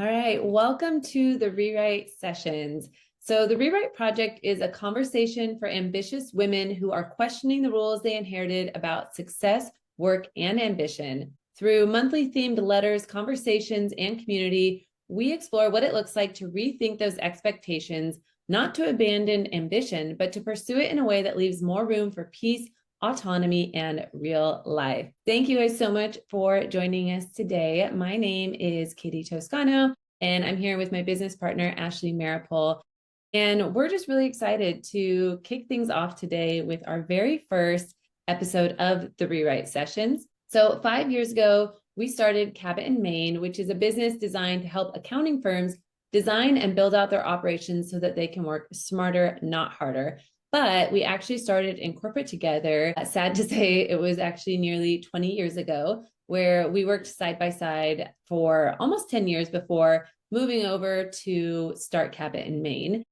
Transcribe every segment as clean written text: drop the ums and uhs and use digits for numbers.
All right, welcome to the Rewrite Sessions. So, the Rewrite Project is a conversation for ambitious women who are questioning the rules they inherited about success, work, and ambition. Through monthly themed letters, conversations, and community, we explore what it looks like to rethink those expectations, not to abandon ambition, but to pursue it in a way that leaves more room for peace, autonomy, and real life. Thank you guys so much for joining us today. My name is Katie Toscano, and I'm here with my business partner, Ashley Maripol. And we're just really excited to kick things off today with our very first episode of the Rewrite Sessions. So 5 years ago, we started Cabot Main, which is a business designed to help accounting firms design and build out their operations so that they can work smarter, not harder. But we actually started in corporate together. Sad to say, it was actually nearly 20 years ago, where we worked side by side for almost 10 years before moving over to start Cabot Main.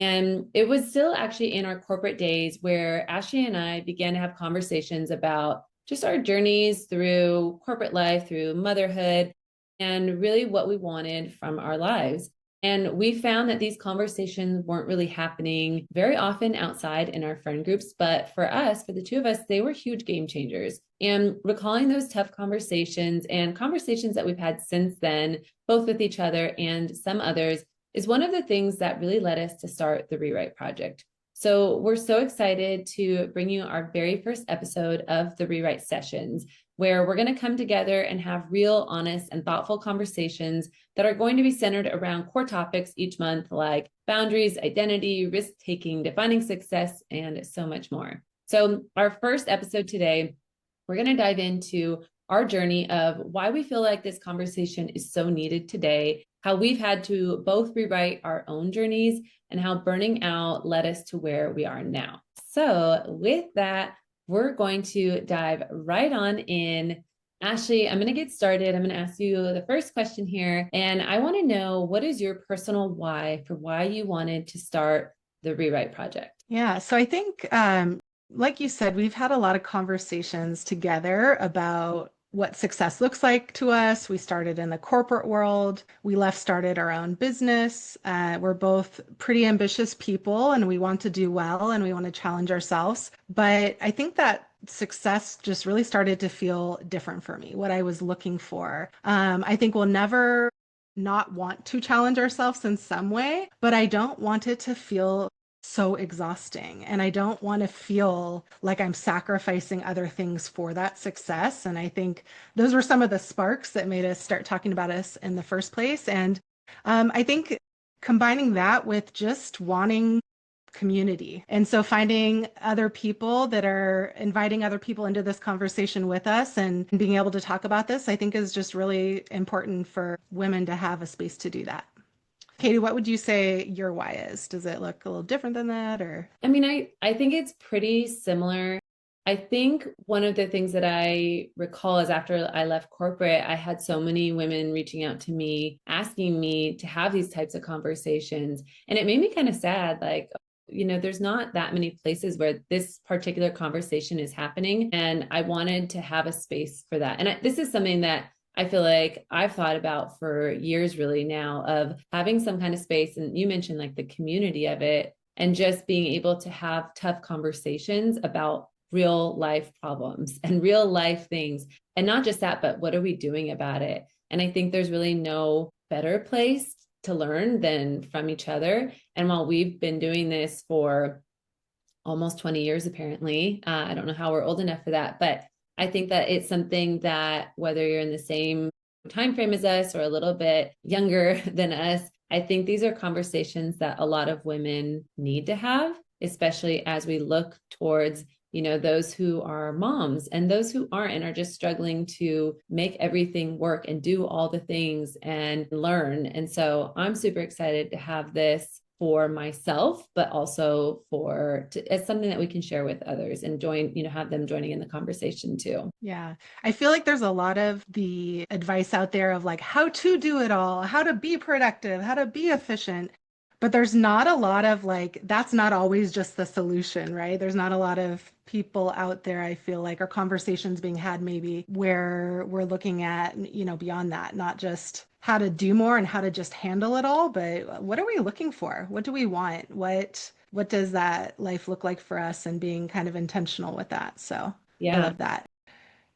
And it was still actually in our corporate days where Ashley and I began to have conversations about just our journeys through corporate life, through motherhood, and really what we wanted from our lives. And we found that these conversations weren't really happening very often outside in our friend groups. But for us, for the two of us, they were huge game changers. And recalling those tough conversations and conversations that we've had since then, both with each other and some others, is one of the things that really led us to start the Rewrite Project. So we're so excited to bring you our very first episode of the Rewrite Sessions, where we're going to come together and have real, honest, and thoughtful conversations that are going to be centered around core topics each month, like boundaries, identity, risk-taking, defining success, and so much more. So our first episode today, we're going to dive into our journey of why we feel like this conversation is so needed today, how we've had to both rewrite our own journeys, and how burning out led us to where we are now. So with that, we're going to dive right on in. Ashley, I'm going to get started. I'm going to ask you the first question here. And I want to know, what is your personal why for why you wanted to start the Rewrite Project? Yeah, so I think, like you said, we've had a lot of conversations together about what success looks like to us. We started in the corporate world. We started our own business. We're both pretty ambitious people and we want to do well and we want to challenge ourselves. But I think that success just really started to feel different for me, what I was looking for. I think we'll never not want to challenge ourselves in some way, but I don't want it to feel so exhausting. And I don't want to feel like I'm sacrificing other things for that success. And I think those were some of the sparks that made us start talking about us in the first place. And I think combining that with just wanting community. And so finding other people that are inviting other people into this conversation with us and being able to talk about this, I think is just really important for women to have a space to do that. Katie, what would you say your why is? Does it look a little different than that, or? I mean, I think it's pretty similar. I think one of the things that I recall is after I left corporate, I had so many women reaching out to me, asking me to have these types of conversations. And it made me kind of sad, like, there's not that many places where this particular conversation is happening. And I wanted to have a space for that. And this is something that I feel like I've thought about for years really now, of having some kind of space. And you mentioned like the community of it and just being able to have tough conversations about real life problems and real life things. And not just that, but what are we doing about it? And I think there's really no better place to learn than from each other. And while we've been doing this for almost 20 years, apparently, I don't know how we're old enough for that, but I think that it's something that whether you're in the same time frame as us or a little bit younger than us, I think these are conversations that a lot of women need to have, especially as we look towards, those who are moms and those who aren't and are just struggling to make everything work and do all the things and learn. And so I'm super excited to have this for myself, but also it's something that we can share with others and join, have them joining in the conversation too. Yeah. I feel like there's a lot of the advice out there of like how to do it all, how to be productive, how to be efficient. But there's not a lot of like, that's not always just the solution, right? There's not a lot of people out there, I feel like, or conversations being had maybe where we're looking at, beyond that, not just how to do more and how to just handle it all, but what are we looking for? What do we want? What does that life look like for us, and being kind of intentional with that. So I Yeah. love that.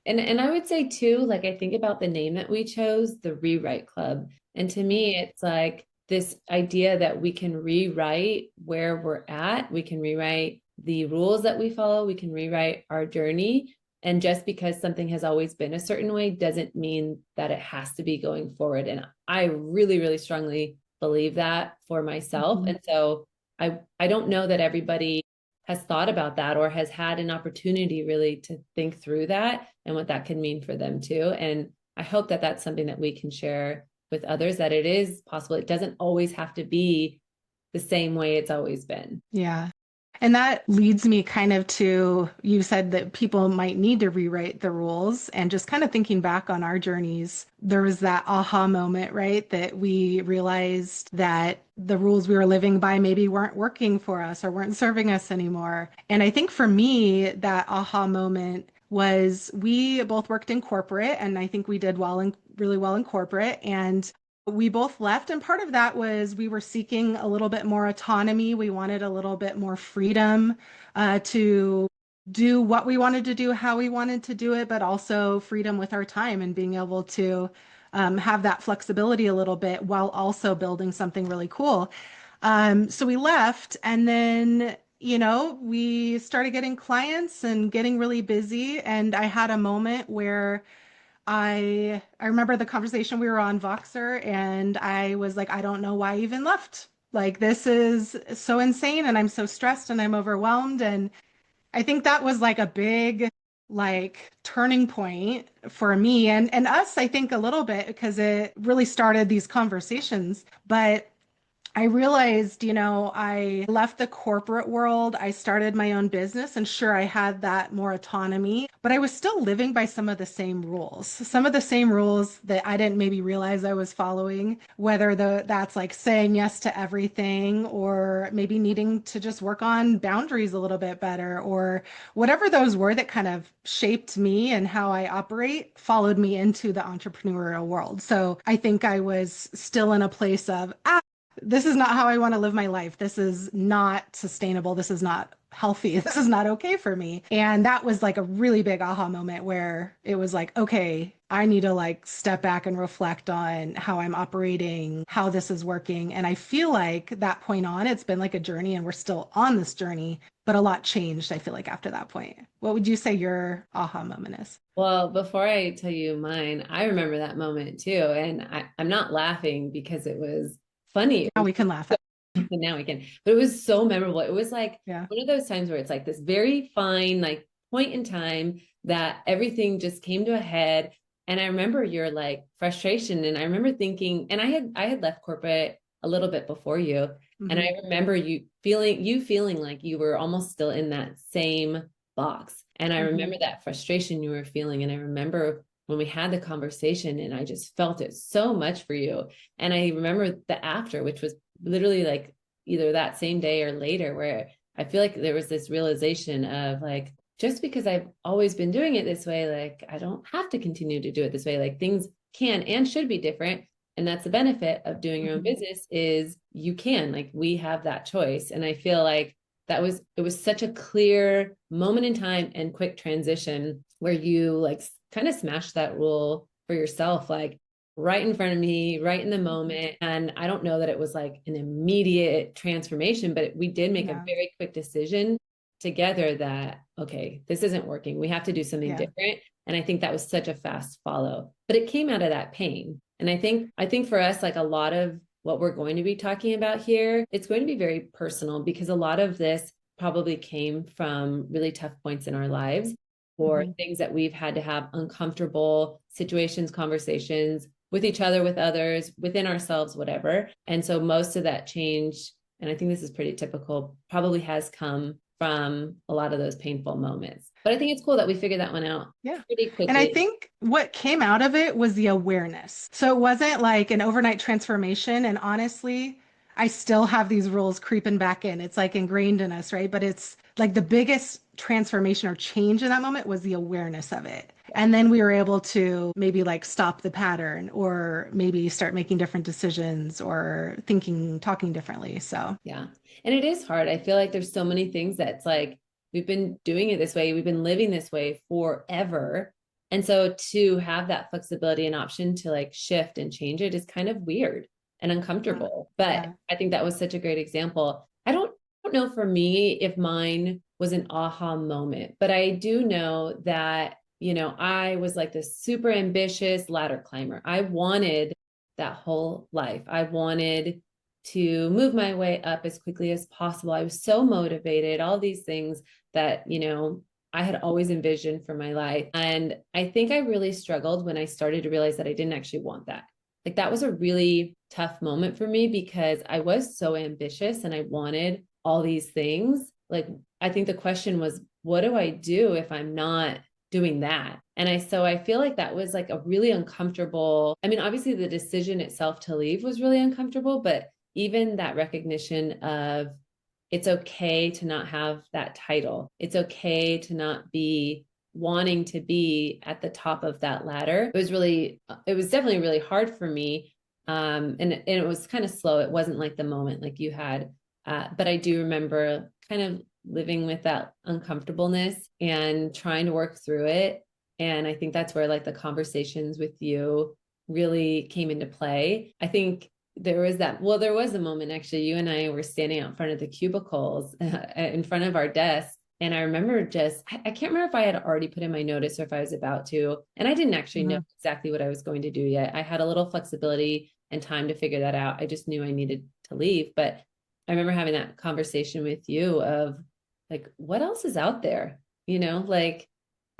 And I would say too, like I think about the name that we chose, the Rewrite Club. And to me, it's like this idea that we can rewrite where we're at, we can rewrite the rules that we follow, we can rewrite our journey. And just because something has always been a certain way doesn't mean that it has to be going forward. And I really, really strongly believe that for myself. Mhm. And so I don't know that everybody has thought about that or has had an opportunity really to think through that and what that could mean for them too. And I hope that that's something that we can share with others, that it is possible. It doesn't always have to be the same way it's always been. Yeah. And that leads me kind of to, you said that people might need to rewrite the rules, and just kind of thinking back on our journeys, there was that aha moment, right? That we realized that the rules we were living by maybe weren't working for us or weren't serving us anymore. And I think for me, that aha moment was, we both worked in corporate, and I think we did really well in corporate. And we both left, and part of that was we were seeking a little bit more autonomy. We wanted a little bit more freedom to do what we wanted to do, how we wanted to do it, but also freedom with our time and being able to have that flexibility a little bit while also building something really cool. So we left, and then we started getting clients and getting really busy. And I had a moment where I remember the conversation, we were on Voxer, and I was like, I don't know why I even left. Like, this is so insane, and I'm so stressed and I'm overwhelmed. And I think that was like a big like turning point for me and us, I think a little bit, because it really started these conversations. But I realized, I left the corporate world. I started my own business, and sure, I had that more autonomy, but I was still living by some of the same rules that I didn't maybe realize I was following, whether that's like saying yes to everything, or maybe needing to just work on boundaries a little bit better, or whatever those were that kind of shaped me and how I operate, followed me into the entrepreneurial world. So I think I was still in a place of, this is not how I want to live my life. This is not sustainable. This is not healthy. This is not okay for me. And that was like a really big aha moment where it was like, okay, I need to like step back and reflect on how I'm operating, how this is working. And I feel like that point on, it's been like a journey, and we're still on this journey, but a lot changed, I feel like, after that point. What would you say your aha moment is? Well, before I tell you mine, I remember that moment too. And I'm not laughing because it was funny. Now we can laugh at. And now we can, but it was so memorable. It was like Yeah. one of those times where it's like this very fine, like point in time that everything just came to a head. And I remember your like frustration. And I remember thinking, and I had left corporate a little bit before you. And Mm-hmm. I remember you feeling like you were almost still in that same box. And I Mm-hmm. remember that frustration you were feeling. And I remember when we had the conversation, and I just felt it so much for you. And I remember the after, which was literally like either that same day or later, where I feel like there was this realization of like, just because I've always been doing it this way, like I don't have to continue to do it this way. Like things can and should be different. And that's the benefit of doing your own Mm-hmm. business, is you can, like, we have that choice. And I feel like it was such a clear moment in time and quick transition where you like kind of smashed that rule for yourself, like right in front of me, right in the moment. And I don't know that it was like an immediate transformation, but we did make a Yeah. very quick decision together that, okay, this isn't working. We have to do something Yeah. different. And I think that was such a fast follow, but it came out of that pain. And I think for us, like a lot of what we're going to be talking about here, it's going to be very personal, because a lot of this probably came from really tough points in our lives, or Mm-hmm. things that we've had to have uncomfortable situations, conversations with each other, with others, within ourselves, whatever. And so most of that change, and I think this is pretty typical, probably has come from a lot of those painful moments. But I think it's cool that we figured that one out Yeah. pretty And I quickly. think what came out of it was the awareness. So it wasn't like an overnight transformation. And honestly, I still have these rules creeping back in. It's like ingrained in us, right? But it's like the biggest transformation or change in that moment was the awareness of it. And then we were able to maybe like stop the pattern or maybe start making different decisions or thinking, talking differently. So, Yeah. And it is hard. I feel like there's so many things that's like, we've been doing it this way. We've been living this way forever. And so to have that flexibility and option to like shift and change it is kind of weird and uncomfortable. But yeah. I think that was such a great example. I don't know for me if mine was an aha moment, but I do know that, I was like this super ambitious ladder climber. I wanted that whole life. I wanted to move my way up as quickly as possible. I was so motivated, all these things that, I had always envisioned for my life. And I think I really struggled when I started to realize that I didn't actually want that. Like that was a really tough moment for me because I was so ambitious and I wanted all these things. Like, I think the question was, what do I do if I'm not doing that? And I feel like that was like a really uncomfortable, I mean, obviously the decision itself to leave was really uncomfortable, but even that recognition of it's okay to not have that title. It's okay to not be wanting to be at the top of that ladder. It was definitely really hard for me. And it was kind of slow. It wasn't like the moment like you had. But I do remember kind of living with that uncomfortableness and trying to work through it. And I think that's where like the conversations with you really came into play. I think there was a moment actually, you and I were standing out in front of the cubicles in front of our desk. And I remember I can't remember if I had already put in my notice or if I was about to. And I didn't actually know exactly what I was going to do yet. I had a little flexibility and time to figure that out. I just knew I needed to leave. But I remember having that conversation with you of like, what else is out there? Like,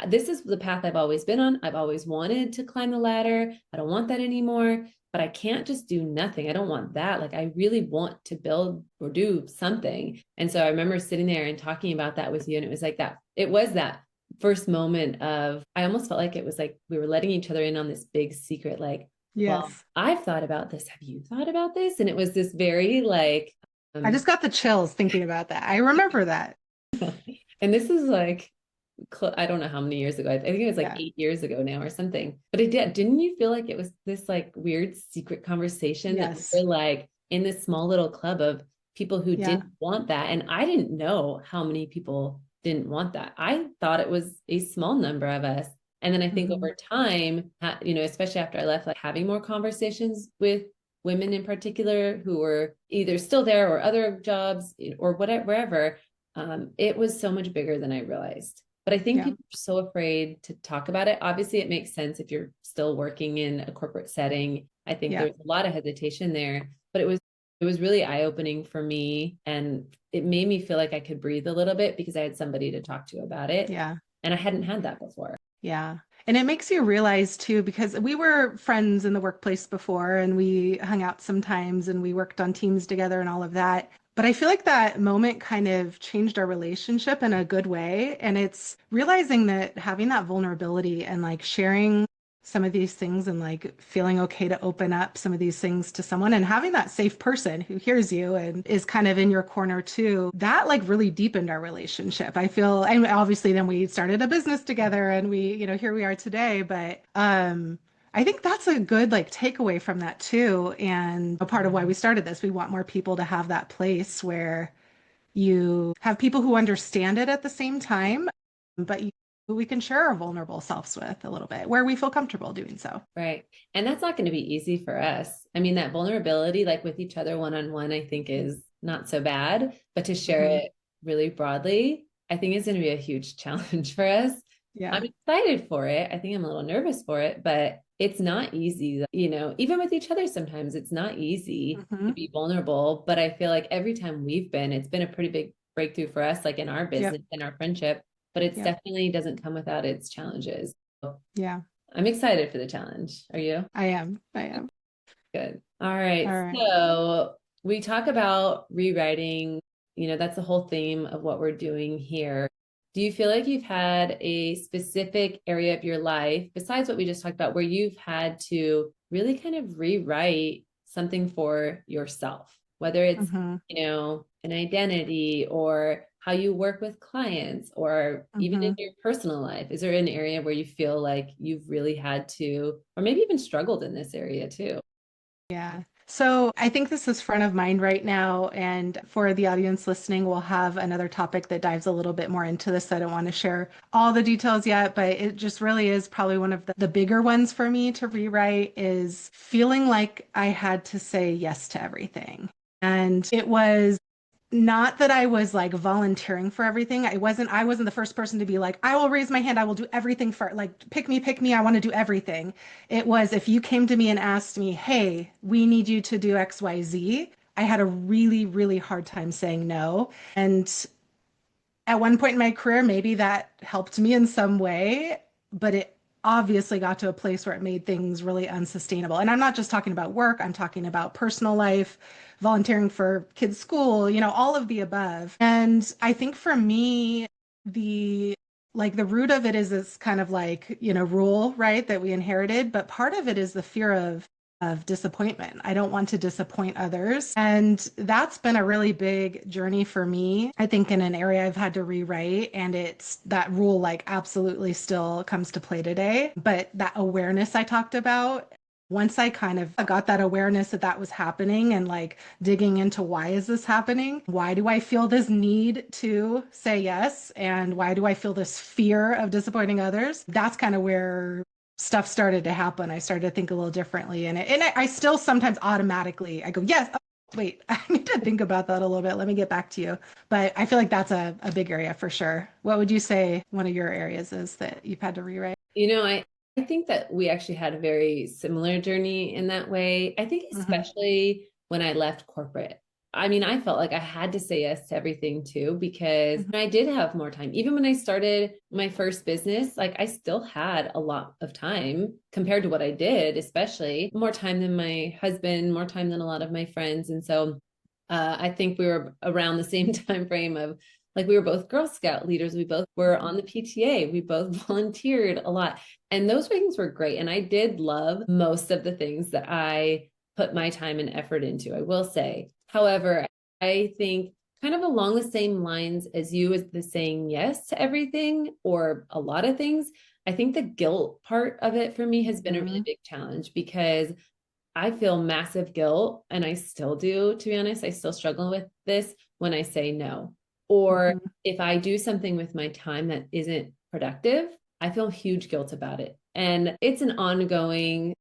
this is the path I've always been on. I've always wanted to climb the ladder. I don't want that anymore, but I can't just do nothing. I don't want that. Like, I really want to build or do something. And so I remember sitting there and talking about that with you. And it was like it was that first moment of, I almost felt like it was like we were letting each other in on this big secret, like, yes. well, I've thought about this. Have you thought about this? And it was this very like, I just got the chills thinking about that. I remember that. and this is like, I don't know how many years ago. I think it was like 8 years ago now or something. But didn't you feel like it was this like weird secret conversation that we were like in this small little club of people who didn't want that? And I didn't know how many people didn't want that. I thought it was a small number of us. And then I think over time, especially after I left, like having more conversations with women in particular who were either still there or other jobs or whatever, wherever, it was so much bigger than I realized. But I think people are so afraid to talk about it. Obviously, it makes sense if you're still working in a corporate setting. I think there's a lot of hesitation there, but it was really eye-opening for me. And it made me feel like I could breathe a little bit because I had somebody to talk to about it. Yeah. And I hadn't had that before. Yeah. And it makes you realize too, because we were friends in the workplace before and we hung out sometimes and we worked on teams together and all of that. But I feel like that moment kind of changed our relationship in a good way. And it's realizing that having that vulnerability and like sharing some of these things and like feeling okay to open up some of these things to someone and having that safe person who hears you and is kind of in your corner too, that like really deepened our relationship. I feel, and obviously then we started a business together and we, here we are today. But I think that's a good like takeaway from that too. And a part of why we started this, we want more people to have that place where you have people who understand it at the same time, but who we can share our vulnerable selves with a little bit, where we feel comfortable doing so. Right. And that's not going to be easy for us. I mean, that vulnerability, like with each other one-on-one, I think is not so bad, but to share it really broadly, I think is going to be a huge challenge for us. Yeah. I'm excited for it. I think I'm a little nervous for it, but it's not easy. Even with each other, sometimes it's not easy to be vulnerable, but I feel like every time it's been a pretty big breakthrough for us, like in our business and our friendship, but it's definitely doesn't come without its challenges. So I'm excited for the challenge. Are you? I am. Good. All right. So we talk about rewriting, that's the whole theme of what we're doing here. Do you feel like you've had a specific area of your life, besides what we just talked about, where you've had to really kind of rewrite something for yourself? whether it's, Mm-hmm. an identity or how you work with clients or even in Mm-hmm. your personal life? Is there an area where you feel like you've really had to, or maybe even struggled in this area too? Yeah. So I think this is front of mind right now. And for the audience listening, we'll have another topic that dives a little bit more into this. I don't want to share all the details yet, but it just really is probably one of the bigger ones for me to rewrite is feeling like I had to say yes to everything. And it was not that I was like volunteering for everything. I wasn't the first person to be like, I will raise my hand, I will do everything for like pick me, I want to do everything. It was if you came to me and asked me, "Hey, we need you to do XYZ," I had a really, really hard time saying no. And at one point in my career, maybe that helped me in some way, but it obviously got to a place where it made things really unsustainable. And I'm not just talking about work, I'm talking about personal life, volunteering for kids' school, all of the above. And I think for me, the the root of it is this kind of like, rule, right, that we inherited, but part of it is the fear of disappointment. I don't want to disappoint others. And that's been a really big journey for me. I think in an area I've had to rewrite, and it's that rule like absolutely still comes to play today. But that awareness I talked about, once I kind of got that awareness that that was happening and like digging into why is this happening? Why do I feel this need to say yes? And why do I feel this fear of disappointing others? That's kind of where stuff started to happen. I started to think a little differently in it. And I still sometimes automatically I go, yes, oh, wait, I need to think about that a little bit. Let me get back to you. But I feel like that's a big area for sure. What would you say one of your areas is that you've had to rewrite? I think that we actually had a very similar journey in that way. I think Mm-hmm. especially when I left corporate. I mean, I felt like I had to say yes to everything too, because Mm-hmm. I did have more time. Even when I started my first business, like I still had a lot of time compared to what I did, especially more time than my husband, more time than a lot of my friends. And so I think we were around the same time frame of like we were both Girl Scout leaders. We both were on the PTA. We both volunteered a lot. And those things were great. And I did love most of the things that I put my time and effort into, I will say. However, I think kind of along the same lines as you as the saying yes to everything or a lot of things, I think the guilt part of it for me has been a really Mm-hmm. big challenge because I feel massive guilt and I still do, to be honest. I still struggle with this when I say no. Or Mm-hmm. if I do something with my time that isn't productive, I feel huge guilt about it. And it's an ongoing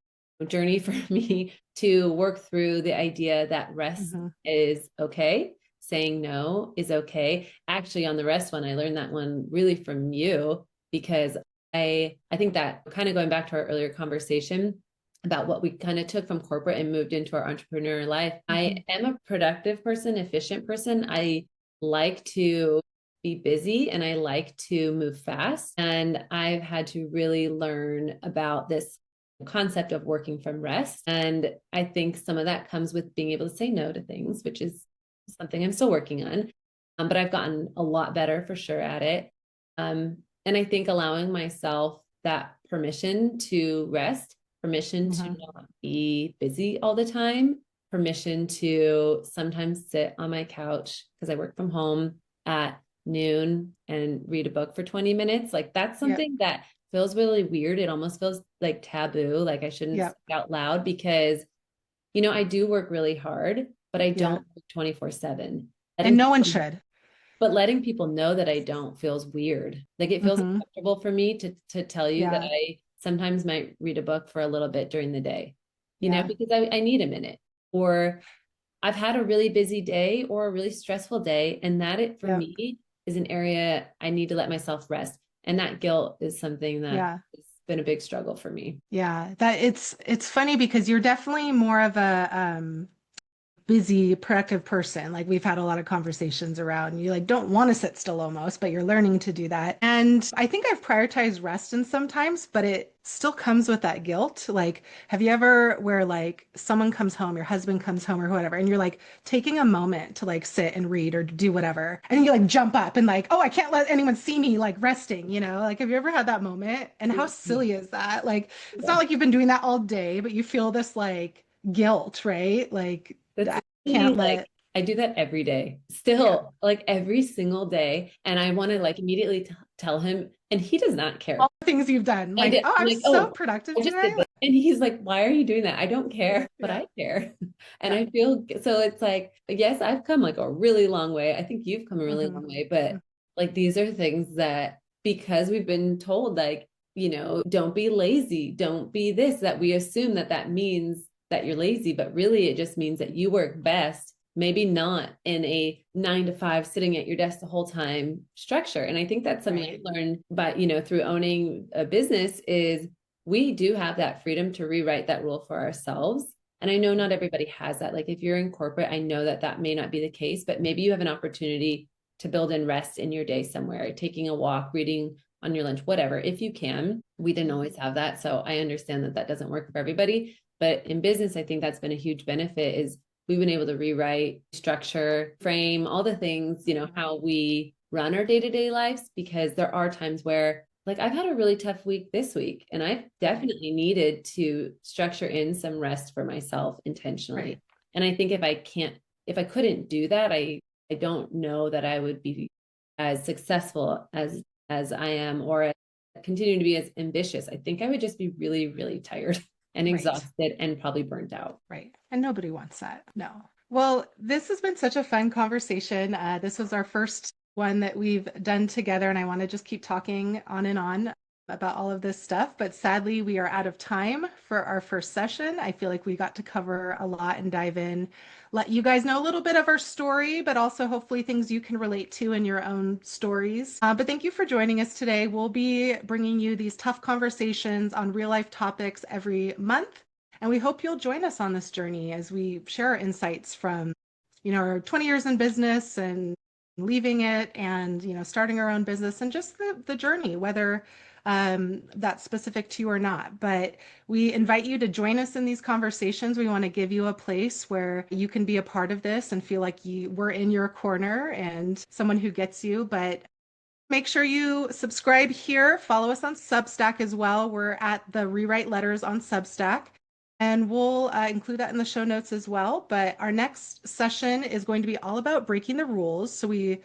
journey for me to work through the idea that rest Mm-hmm. is okay. Saying no is okay. Actually, on the rest one, I learned that one really from you because I think that kind of going back to our earlier conversation about what we kind of took from corporate and moved into our entrepreneur life. I Mm-hmm. am a productive person, efficient person. I like to be busy and I like to move fast. And I've had to really learn about this concept of working from rest. And I think some of that comes with being able to say no to things, which is something I'm still working on. But I've gotten a lot better for sure at it. And I think allowing myself that permission to rest, permission to Mm-hmm. not be busy all the time, permission to sometimes sit on my couch because I work from home at noon and read a book for 20 minutes. Like that's Yep. something that feels really weird. It almost feels like taboo. Like I shouldn't say Yep. it out loud because, I do work really hard, but I Yeah. don't work 24/7. And Letting no one people should. but letting people know that I don't feels weird. Like it feels Mm-hmm. uncomfortable for me to tell you that Yeah. I sometimes might read a book for a little bit during the day, Yeah. because I need a minute. Or I've had a really busy day or a really stressful day. And that it for Yep. me is an area I need to let myself rest. And that guilt is something that Yeah. has been a big struggle for me. Yeah. That it's funny because you're definitely more of a busy, productive person. Like we've had a lot of conversations around you like don't want to sit still almost, but you're learning to do that. And I think I've prioritized rest in sometimes, but it still comes with that guilt. Like, have you ever where like someone comes home, your husband comes home or whatever, and you're like taking a moment to like sit and read or do whatever, and you like jump up and like, oh, I can't let anyone see me like resting, Like, have you ever had that moment? And how silly is that? Like, it's not like you've been doing that all day, but you feel this like guilt, right? Like That's I really can't like let. I do that every day, Yeah. still, like every single day. And I want to like immediately tell him, and he does not All care. the things you've done. I Like, did. oh, I'm I'm like, so oh, productive I just did today. this. And he's like, why are you doing that? I don't care, but Yeah. I care. And Yeah. I feel so it's like, yes, I've come like a really long way. I think you've come a really Hmm. long way, but like these are things that because we've been told, like, don't be lazy, don't be this, that we assume that that means that you're lazy, but really it just means that you work best maybe not in a 9 to 5 sitting at your desk the whole time structure. And I think that's something Right. I learned by, through owning a business is we do have that freedom to rewrite that rule for ourselves. And I know not everybody has that. Like if you're in corporate, I know that that may not be the case, but maybe you have an opportunity to build in rest in your day somewhere, taking a walk, reading on your lunch, whatever, if you can. We didn't always have that. So I understand that that doesn't work for everybody. But in business, I think that's been a huge benefit is we've been able to rewrite, structure, frame all the things, how we run our day-to-day lives, because there are times where like I've had a really tough week this week and I've Right. definitely needed to structure in some rest for myself intentionally. Right. And I think if I couldn't do that, I don't know that I would be as successful as I am or continue to be as ambitious. I think I would just be really, really tired and Right. exhausted and probably burnt out. Right. And nobody wants that. No. Well, this has been such a fun conversation. This was our first one that we've done together, and I want to just keep talking on and on about all of this stuff. But sadly, we are out of time for our first session. I feel like we got to cover a lot and dive in, let you guys know a little bit of our story, but also hopefully things you can relate to in your own stories. But thank you for joining us today. We'll be bringing you these tough conversations on real life topics every month. And we hope you'll join us on this journey as we share our insights from, our 20 years in business and leaving it and, starting our own business and just the journey, whether that's specific to you or not. But we invite you to join us in these conversations. We want to give you a place where you can be a part of this and feel like we're in your corner and someone who gets you. But make sure you subscribe here. Follow us on Substack as well. We're at the Rewrite Letters on Substack. And we'll include that in the show notes as well. But our next session is going to be all about breaking the rules. So we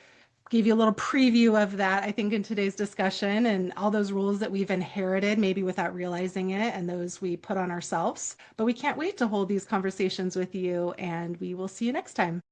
gave you a little preview of that, I think, in today's discussion and all those rules that we've inherited, maybe without realizing it, and those we put on ourselves. But we can't wait to hold these conversations with you, and we will see you next time.